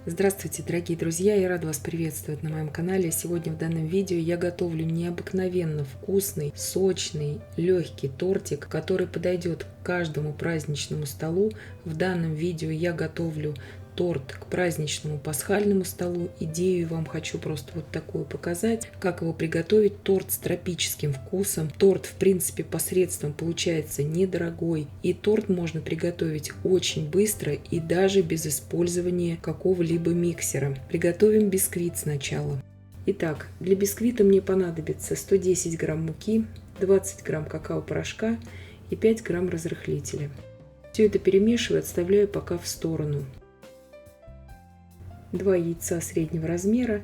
Здравствуйте, дорогие друзья! Я рада вас приветствовать на моем канале. Сегодня в данном видео я готовлю необыкновенно вкусный, сочный, легкий тортик, который подойдет к каждому праздничному столу. В данном видео я готовлю торт к праздничному пасхальному столу. Идею вам хочу просто вот такую показать, как его приготовить. Торт с тропическим вкусом. Торт, в принципе, посредством получается недорогой. И торт можно приготовить очень быстро и даже без использования какого-либо миксера. Приготовим бисквит сначала. Итак, для бисквита мне понадобится 110 грамм муки, 20 грамм какао-порошка и 5 грамм разрыхлителя. Все это перемешиваю, отставляю пока в сторону. 2 яйца среднего размера,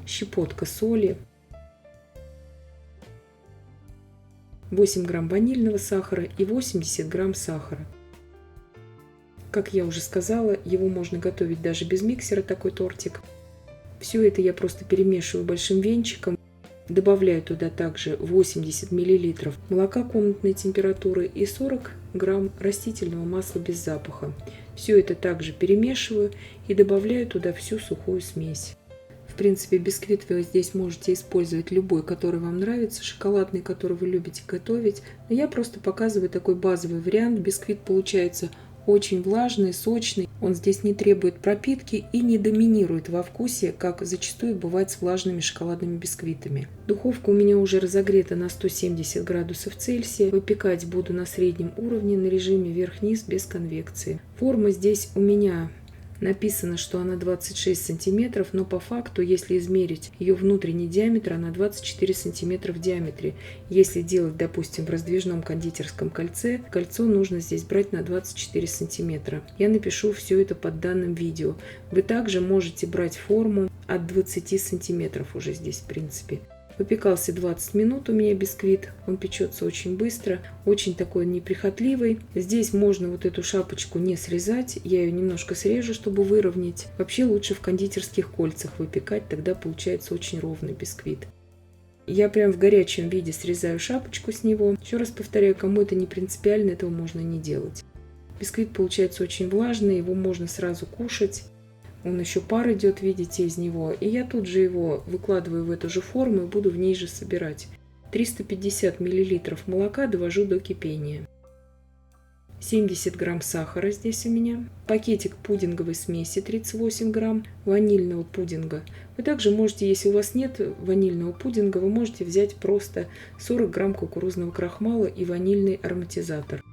щепотка соли, 8 грамм ванильного сахара и 80 грамм сахара. Как я уже сказала, его можно готовить даже без миксера, такой тортик. Все это я просто перемешиваю большим венчиком. Добавляю туда также 80 мл молока комнатной температуры и 40 грамм растительного масла без запаха. Все это также перемешиваю и добавляю туда всю сухую смесь. В принципе, бисквит вы здесь можете использовать любой, который вам нравится, шоколадный, который вы любите готовить. Но я просто показываю такой базовый вариант. Бисквит получается очень влажный, сочный. Он здесь не требует пропитки и не доминирует во вкусе, как зачастую бывает с влажными шоколадными бисквитами. Духовка у меня уже разогрета на 170 градусов Цельсия. Выпекать буду на среднем уровне на режиме вверх-вниз без конвекции. Форма здесь у меня написано, что она 26 сантиметров, но по факту, если измерить ее внутренний диаметр, она 24 сантиметра в диаметре. Если делать, допустим, в раздвижном кондитерском кольце, кольцо нужно здесь брать на 24 сантиметра. Я напишу все это под данным видео. Вы также можете брать форму от 20 сантиметров уже здесь, в принципе. Выпекался 20 минут у меня бисквит, он печется очень быстро, очень такой неприхотливый. Здесь можно вот эту шапочку не срезать, я ее немножко срежу, чтобы выровнять. Вообще лучше в кондитерских кольцах выпекать, тогда получается очень ровный бисквит. Я прям в горячем виде срезаю шапочку с него. Еще раз повторяю, кому это не принципиально, этого можно не делать. Бисквит получается очень влажный, его можно сразу кушать. Он еще пар идет, видите, из него. И я тут же его выкладываю в эту же форму и буду в ней же собирать. 350 мл молока довожу до кипения. 70 грамм сахара здесь у меня. Пакетик пудинговой смеси 38 грамм. Ванильного пудинга. Вы также можете, если у вас нет ванильного пудинга, вы можете взять просто 40 грамм кукурузного крахмала и ванильный ароматизатор.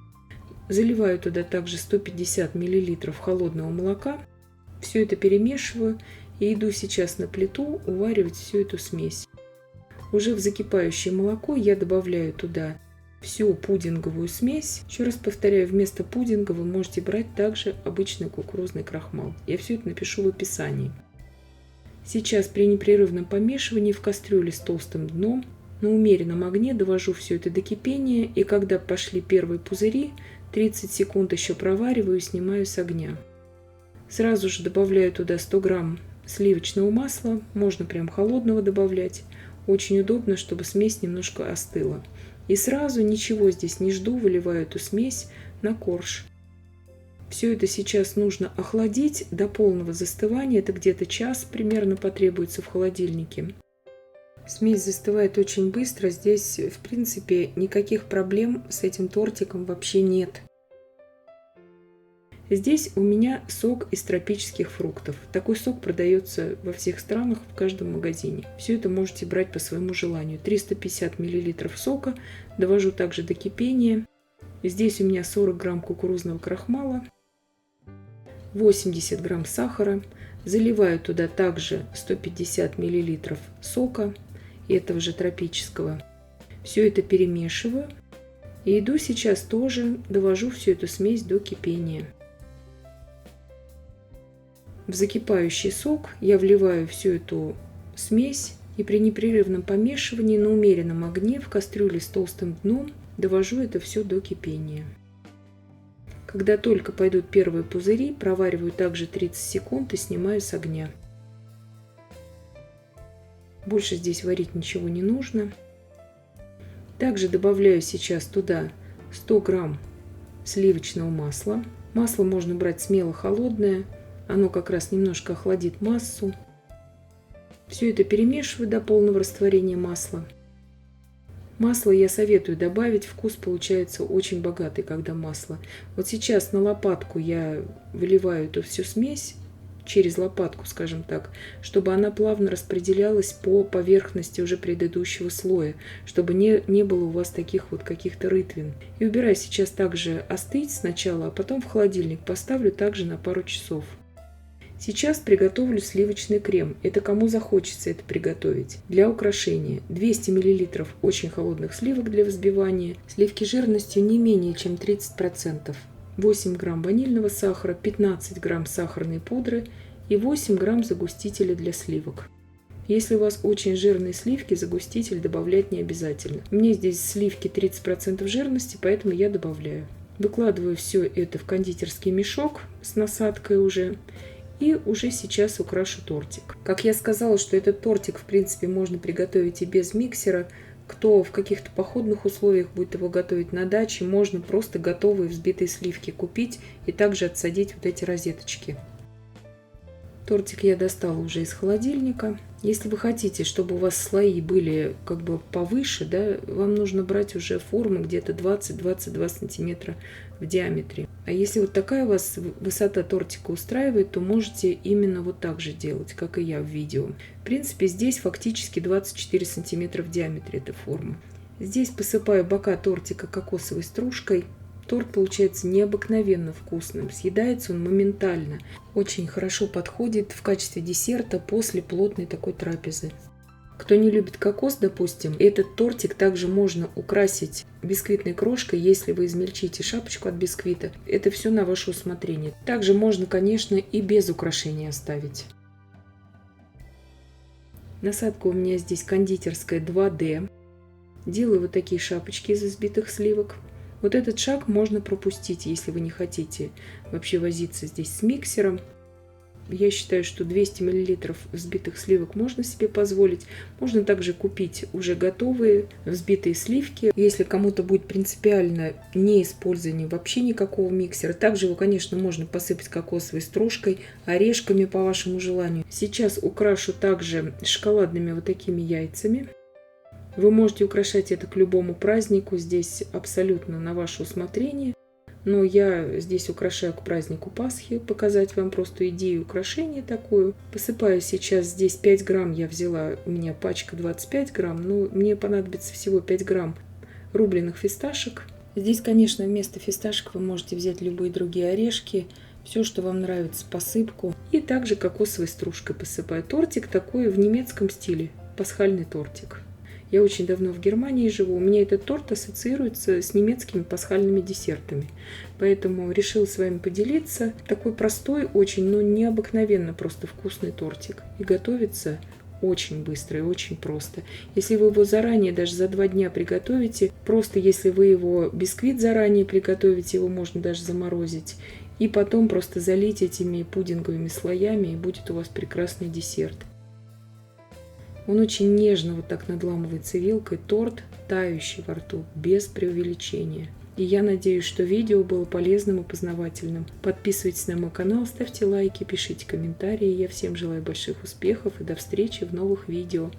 Заливаю туда также 150 мл холодного молока. Все это перемешиваю и иду сейчас на плиту уваривать всю эту смесь. Уже в закипающее молоко я добавляю туда всю пудинговую смесь. Еще раз повторяю, вместо пудинга вы можете брать также обычный кукурузный крахмал. Я все это напишу в описании. Сейчас при непрерывном помешивании в кастрюле с толстым дном на умеренном огне довожу все это до кипения. И когда пошли первые пузыри, 30 секунд еще провариваю и снимаю с огня. Сразу же добавляю туда 100 грамм сливочного масла, можно прям холодного добавлять. Очень удобно, чтобы смесь немножко остыла. И сразу ничего здесь не жду, выливаю эту смесь на корж. Все это сейчас нужно охладить до полного застывания, это где-то час примерно потребуется в холодильнике. Смесь застывает очень быстро, здесь в принципе никаких проблем с этим тортиком вообще нет. Здесь у меня сок из тропических фруктов. Такой сок продается во всех странах, в каждом магазине. Все это можете брать по своему желанию. 350 мл сока довожу также до кипения. Здесь у меня 40 грамм кукурузного крахмала, 80 грамм сахара. Заливаю туда также 150 мл сока, этого же тропического. Все это перемешиваю. И иду сейчас тоже довожу всю эту смесь до кипения. В закипающий сок я вливаю всю эту смесь и при непрерывном помешивании на умеренном огне в кастрюле с толстым дном довожу это все до кипения. Когда только пойдут первые пузыри, провариваю также 30 секунд и снимаю с огня. Больше здесь варить ничего не нужно. Также добавляю сейчас туда 100 грамм сливочного масла. Масло можно брать смело холодное. Оно как раз немножко охладит массу. Все это перемешиваю до полного растворения масла. Масло я советую добавить, вкус получается очень богатый, когда масло. Вот сейчас на лопатку я выливаю эту всю смесь, через лопатку, скажем так, чтобы она плавно распределялась по поверхности уже предыдущего слоя, чтобы не было у вас таких вот каких-то рытвин. И убираю сейчас также остыть сначала, а потом в холодильник поставлю также на пару часов. Сейчас приготовлю сливочный крем. Это кому захочется это приготовить. Для украшения 200 мл очень холодных сливок для взбивания. Сливки жирностью не менее чем 30%. 8 грамм ванильного сахара, 15 грамм сахарной пудры и 8 грамм загустителя для сливок. Если у вас очень жирные сливки, загуститель добавлять не обязательно. У меня здесь сливки 30% жирности, поэтому я добавляю. Выкладываю все это в кондитерский мешок с насадкой уже. И уже сейчас украшу тортик. Как я сказала, что этот тортик в принципе можно приготовить и без миксера. Кто в каких-то походных условиях будет его готовить на даче, можно просто готовые взбитые сливки купить и также отсадить вот эти розеточки. Тортик я достала уже из холодильника. Если вы хотите, чтобы у вас слои были как бы повыше, да, вам нужно брать уже форму где-то 20-22 сантиметра в диаметре. А если вот такая у вас высота тортика устраивает, то можете именно вот так же делать, как и я в видео. В принципе, здесь фактически 24 сантиметра в диаметре эта форма. Здесь посыпаю бока тортика кокосовой стружкой. Торт получается необыкновенно вкусным, съедается он моментально. Очень хорошо подходит в качестве десерта после плотной такой трапезы. Кто не любит кокос, допустим, этот тортик также можно украсить бисквитной крошкой, если вы измельчите шапочку от бисквита. Это все на ваше усмотрение. Также можно, конечно, и без украшения оставить. Насадка у меня здесь кондитерская 2D. Делаю вот такие шапочки из взбитых сливок. Вот этот шаг можно пропустить, если вы не хотите вообще возиться здесь с миксером. Я считаю, что 200 мл взбитых сливок можно себе позволить. Можно также купить уже готовые взбитые сливки. Если кому-то будет принципиально не использование вообще никакого миксера, также его, конечно, можно посыпать кокосовой стружкой, орешками по вашему желанию. Сейчас украшу также шоколадными вот такими яйцами. Вы можете украшать это к любому празднику, здесь абсолютно на ваше усмотрение. Но я здесь украшаю к празднику Пасхи, показать вам просто идею украшения такую. Посыпаю сейчас здесь 5 грамм, я взяла, у меня пачка 25 грамм, но мне понадобится всего 5 грамм рубленых фисташек. Здесь, конечно, вместо фисташек вы можете взять любые другие орешки, все, что вам нравится, посыпку. И также кокосовой стружкой посыпаю. Тортик такой в немецком стиле, пасхальный тортик. Я очень давно в Германии живу, у меня этот торт ассоциируется с немецкими пасхальными десертами. Поэтому решила с вами поделиться. Такой простой очень, но необыкновенно просто вкусный тортик. И готовится очень быстро и очень просто. Если вы его заранее, даже за 2 дня приготовите, просто если вы его бисквит заранее приготовите, его можно даже заморозить. И потом просто залить этими пудинговыми слоями, и будет у вас прекрасный десерт. Он очень нежно вот так надламывается вилкой, торт тающий во рту, без преувеличения. И я надеюсь, что видео было полезным и познавательным. Подписывайтесь на мой канал, ставьте лайки, пишите комментарии. Я всем желаю больших успехов и до встречи в новых видео.